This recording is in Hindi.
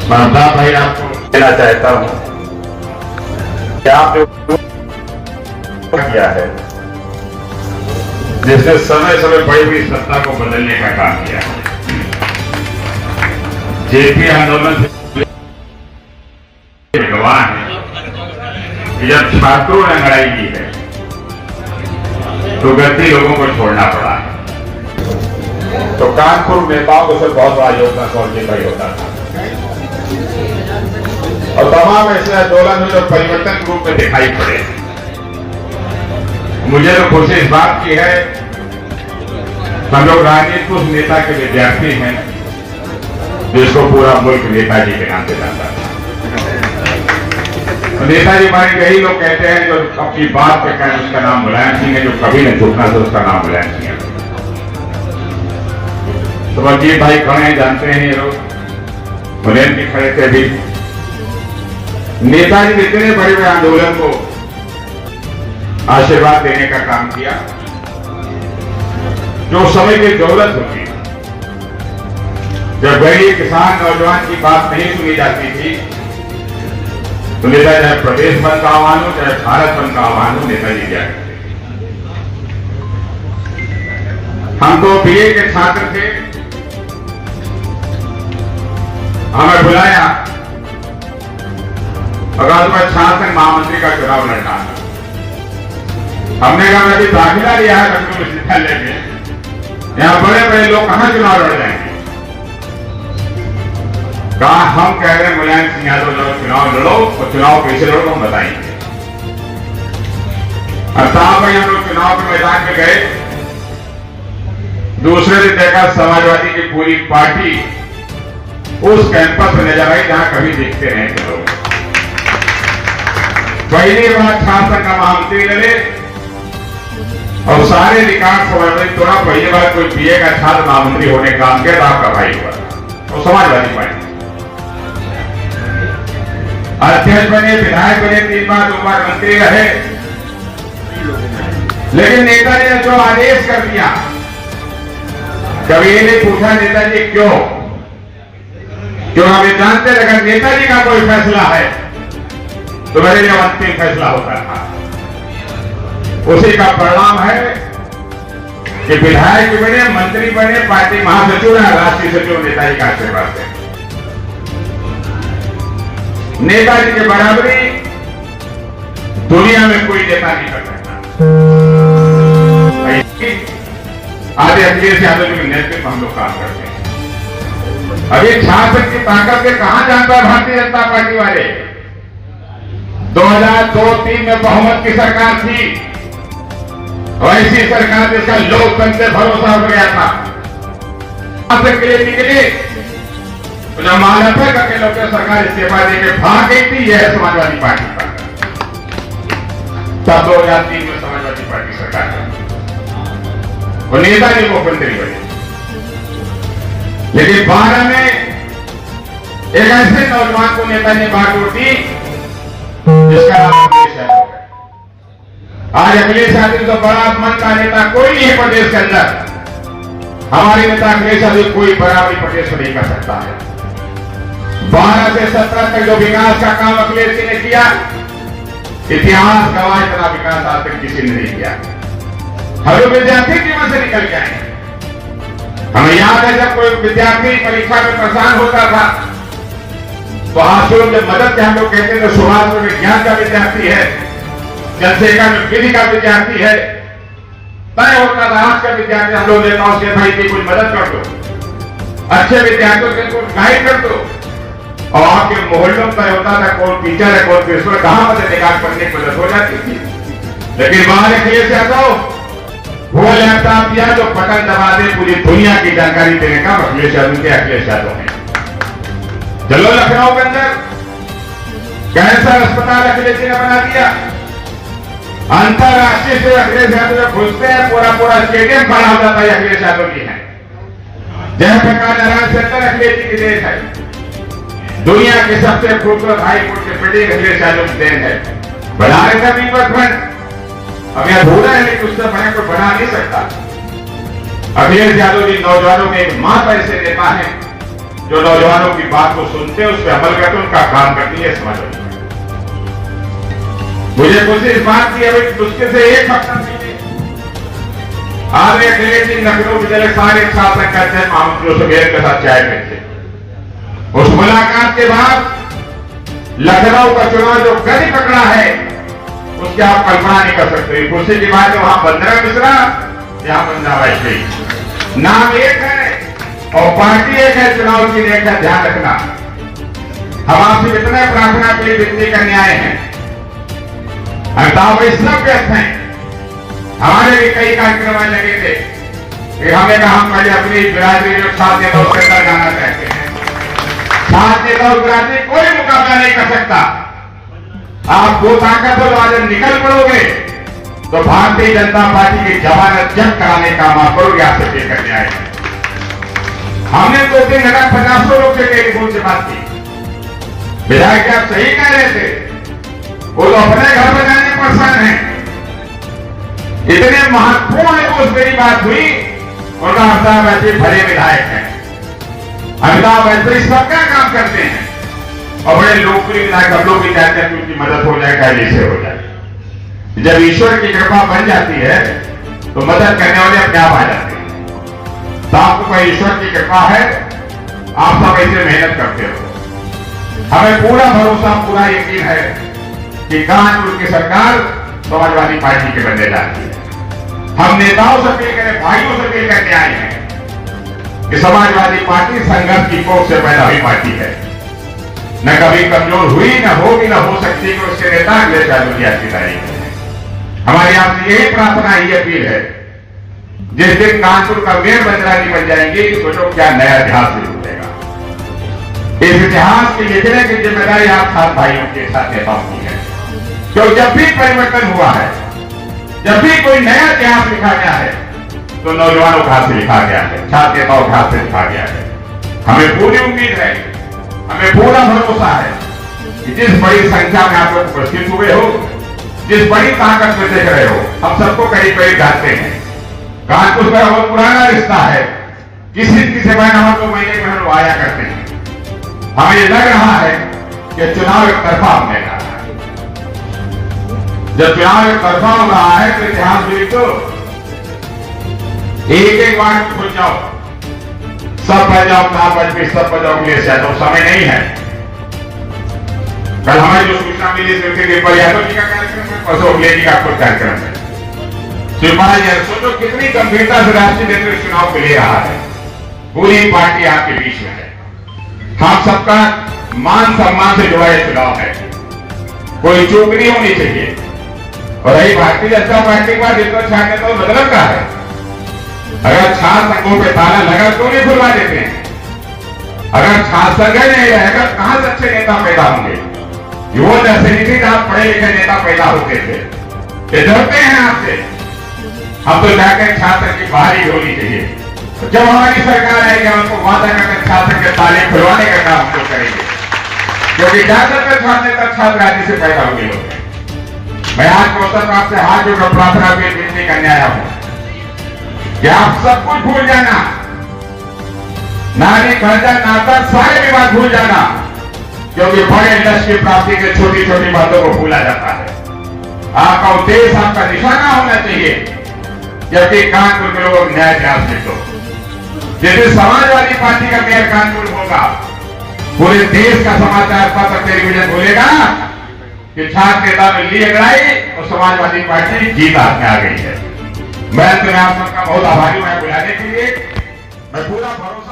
ममता भाई आपको कहना चाहता हूं कि आपने किया है जिसने समय समय पड़ी हुई सत्ता को बदलने का काम किया है। जेपी आंदोलन से गवाह है कि जब छात्रों ने लड़ाई की है तो गद्दी लोगों को छोड़ना पड़ा है। तो कानपुर नेताओं को सिर्फ बहुत बड़ा योगदान कौन भाई होता था और तमाम ऐसे आंदोलन में जो परिवर्तन के रूप में दिखाई पड़े। मुझे तो खुशी इस बात की है हम लोग राजनीति उस नेता के विद्यार्थी हैं जिसको पूरा मुल्क नेताजी के नाम से जानता था। नेताजी हमारे यही लोग कहते हैं जो अपनी बात पे कहें उसका नाम मुलायम सिंह है, जो कभी न झुकना था उसका नाम मुलायम सिंह है। तो वकील भाई खड़े हैं, जानते हैं ये लोग, मुलायम भी खड़े थे। भी नेताजी ने इतने बड़े बड़े आंदोलन को आशीर्वाद देने का काम किया जो समय की जरूरत होती है। जब गरीब किसान नौजवान की बात नहीं सुनी जाती थी तो नेताजी चाहे प्रदेश बंद का आह्वान हो चाहे भारत बंद का आह्वान हो नेताजी क्या करते। हम तो बीए के छात्र थे, हमें बुलाया अगर मैं छात्र महामंत्री का चुनाव लड़ना है। हमने कहा मैं भी दाखिला लिया है लखनऊ विश्वविद्यालय में, यहां बड़े बड़े लोग कहां चुनाव लड़ जाएंगे। कहा हम कह रहे हैं मुलायम सिंह यादव चुनाव लड़ो और चुनाव कैसे लड़ो हम बताएंगे। अर्थात भाई हम लोग चुनाव के मैदान में गए, दूसरे दिन देखा समाजवादी की पूरी पार्टी उस कैंपस में नजर आई जहां कभी देखते रहे थे लोग। पहली बार छात्र का महामंत्री लड़े और सारे रिकॉर्ड समाजवादी तोड़ा। पहली बार कोई बीए का छात्र महामंत्री होने का काम किया आपका भाई हुआ और समाजवादी पार्टी अध्यक्ष बने, विधायक बने, 3 बार 2 बार मंत्री रहे। लेकिन नेताजी ने जो आदेश कर दिया कभी ये नहीं पूछा नेताजी क्यों हमें जानते अगर नेताजी का कोई फैसला है तो मेरे लिए अंतिम फैसला होता था। उसी का परिणाम है कि विधायक बने, मंत्री बने, पार्टी महासचिव है, राष्ट्रीय सचिव नेताजी का आशीर्वाद है। नेताजी की बराबरी दुनिया में कोई नेता नहीं कर सकता। आज अखिलेश यादव जी के नेतृत्व हम लोग काम करते हैं। अभी छात्र की ताकत के कहां जानता है भारतीय जनता पार्टी वाले। 2002-3 में बहुमत की सरकार थी, ऐसी सरकार जिसका लोकतंत्र से भरोसा हो गया था। के लिए निकले तो जब महानगर करके लोग सरकार इस्तीफा देकर भाग गई थी, यह है समाजवादी पार्टी का। तब 2003 में समाजवादी पार्टी सरकार और नेताजी मुख्यमंत्री बने। लेकिन 12 में एक ऐसे नौजवान को नेताजी ने बात उठी जिसका नाम अखिलेश यादव है। आज अखिलेश यादव तो बड़ा मन का नेता कोई नहीं है प्रदेश के अंदर। हमारे नेता अखिलेश यादव कोई बराबरी प्रदेश में नहीं कर सकता है। 12 से 17 तक जो विकास का काम अखिलेश जी ने किया, इतिहास गवाह इतना विकास आज तक किसी ने नहीं किया। हम लोग विद्यार्थी जीवन से निकल के आए। हमें याद है जब कोई विद्यार्थी परीक्षा में परेशान होता था तो आश्रम में मदद के हम लोग कहते थे सुभाष में विज्ञान का विद्यार्थी है, जनसेवा में विधि का विद्यार्थी है, तय होता था आज का विद्यार्थी हम लोग नेताओं से भाई की कोई मदद कर दो, अच्छे विद्यार्थियों से कोई गाइड कर दो। और आपके मोहल्लों तय होता था कौन टीचर है कौन प्रिंसिपल, कहां मदद निकाल करने की मदद हो जाती थी। लेकिन बाहर अखिलेश यादव वो लैपटॉप दिया जो बटन दबा दे पूरी दुनिया की जानकारी देने का अखिलेश यादव के अखिलेश यादव है। चलो लखनऊ के अंदर कैंसर अस्पताल अखिलेश जी ने बना दिया। अंतरराष्ट्रीय से अखिलेश यादव जब घुसते हैं पूरा स्टेडियम खड़ा हो जाता है अखिलेश यादव की है। जयप्रकाश नारायण सेंटर अखिलेश जी की देन है। दुनिया के सबसे खूबसूरत हाई कोर्ट के बिल्डिंग अखिलेश यादव की देन है। बना रहे थे रिवरफ्रंट, अब यह भूला है लेकिन उससे बने कोई बना नहीं सकता। अखिलेश यादव जी नौजवानों के एक मात्र ऐसे नेता हैं जो नौजवानों की बात को सुनते हैं, उस पर अमल करते, उनका काम करती है समाजवादी। मुझे खुशी इस बात की है कि मुश्किल से एक हफ्ता पहले आदरणीय अखिलेश सिंह लखनऊ विद्यालय सारे छात्र कहते हैं मोहम्मद सुबेर के साथ चाय में थे। उस मुलाकात के बाद लखनऊ का चुनाव जो गति पकड़ा है, उसकी आप कल्पना नहीं कर सकते। खुशी की बात है, वहां वंदना मिश्रा, यहां वंदना वाजपेयी। नाम एक है और पार्टी एक है, चुनाव की एक है, ध्यान रखना। हम आपसे कितने प्रार्थना के लिए विनती करने आए हैं। अमिताभ भाई सब व्यस्त हैं, हमारे भी कई कार्यक्रम लगे थे कि हमें कहा हम पहले अपनी बिरादरी जो साथ नेता उसके अंदर जाना चाहते हैं। साथ नेता और बिरादरी कोई मुकाबला नहीं कर सकता। आप दो ताकत हो, आज निकल पड़ोगे तो भारतीय जनता पार्टी की जमानत जब्त कराने का काम आप करोगे। आपसे पेश करने आए हैं। हमने 2-3 लोग से टेलीफोन से बात की। विधायक आप सही कह रहे थे, वो तो अपने घर में जाने परेशान है। इतने महत्वपूर्ण उस मेरी बात हुई, उनका अमिताभ वैसे भले विधायक हैं। अमिताभ वैसे सबका काम करते हैं और बड़े लोकप्रिय विधायक हम लोग भी चाहते हैं कि उनकी मदद हो जाए, कैसे से हो जाए। जब ईश्वर की कृपा बन जाती है तो मदद करने वाले अपने आप आ जाते हैं। तो आपको कोई ईश्वर की कृपा है, आप सब ऐसे मेहनत करते हो। हमें पूरा भरोसा, पूरा यकीन है कि कानपुर की सरकार समाजवादी पार्टी के बनने जा रही है। हम नेताओं से अपील करें, भाइयों से अपील करके आए हैं कि समाजवादी पार्टी संघर्ष की कोख से पैदा हुई पार्टी है। न कभी कमजोर हुई, न होगी, न हो सकती कि उसके नेता अगले 4 दुनिया की तारीख में। हमारी आपसे यही प्रार्थना, यही अपील है, जिस दिन कानपुर का मेयर बंदराजी बन जाएंगे, सोचो क्या नया इतिहास शुरू होगा। इस इतिहास की लिखने की जिम्मेदारी आप साथ भाइयों के साथ नेताओं की है। तो जब भी परिवर्तन हुआ है, जब भी कोई नया इतिहास लिखा गया है, तो नौजवानों के हाथ से लिखा गया है, छात्र नेताओं के हाथ से लिखा गया है। हमें पूरी उम्मीद है, हमें पूरा भरोसा है कि जिस बड़ी संख्या में आप लोग उपस्थित हुए हो, जिस बड़ी ताकत में देख रहे हो, हम सबको करीब करीब जानते हैं। कानपुर का बहुत पुराना रिश्ता है, किसी की सेवा हम 2 महीने में हम आया करते हैं। हमें ये लग रहा है कि चुनाव एक तरफा होने जा रहा है। जब चुनाव एक तरफा हो रहा है तो इतिहास भी तो एक बार खुल जाओ, सब बह जाओ, कहां बच भी सब बजाओ, तो समय नहीं है। कल हमें जो सूचना मिली यादव जी का कार्यक्रम है, परसों अखिलेश जी का खुद कार्यक्रम है। सोचो कितनी गंभीरता से राष्ट्रीय नेतृत्व चुनाव को ले रहा है। पूरी पार्टी आपके बीच में है। हम सबका मान सम्मान से जुड़ा यह चुनाव है, कोई चूक नहीं होनी चाहिए। और यही भारतीय जनता पार्टी के बाद इतना छाने तो मतलब का है। अगर छात्र संघों पे ताला लगा तो नहीं खुलवा देते हैं। अगर छात्र संघ नहीं रहेगा, कहां से अच्छे नेता पैदा होंगे। वो राजनीतिक आप पढ़े लिखे नेता पैदा होते थे, ये डरते हैं आपसे। हम तो जाकर छात्र की बाहरी होनी चाहिए। जब हमारी सरकार आएगी, हमको वादा करके छात्र के ताले खुलवाने का काम हम लोग करेंगे, क्योंकि ज्यादातर छात्र आदि से पैदा हुए लोग हैं। मैं आज के अवसर पर आपसे हाथ जोड़कर प्रार्थना की विनती करने आया हूं कि आप सब कुछ भूल जाना, नारी खर्चा नाता सारे विवाद भूल जाना, क्योंकि बड़े लक्ष्य की प्राप्ति के छोटी छोटी बातों को भूला जाता है। आपका उद्देश्य, आपका निशाना होना चाहिए, जबकि कानपुर के लोगों न्याय इतिहास लिखो। जैसे समाजवादी पार्टी का मेयर कानपुर होगा, पूरे देश का समाचार पत्र टेलीविजन बोलेगा कि छात्र नेता में ली लड़ाई और समाजवादी पार्टी जीत हाथ में आ गई है। मैं आप सबका बहुत आभारी हूं बुलाने के लिए। मैं पूरा भरोसा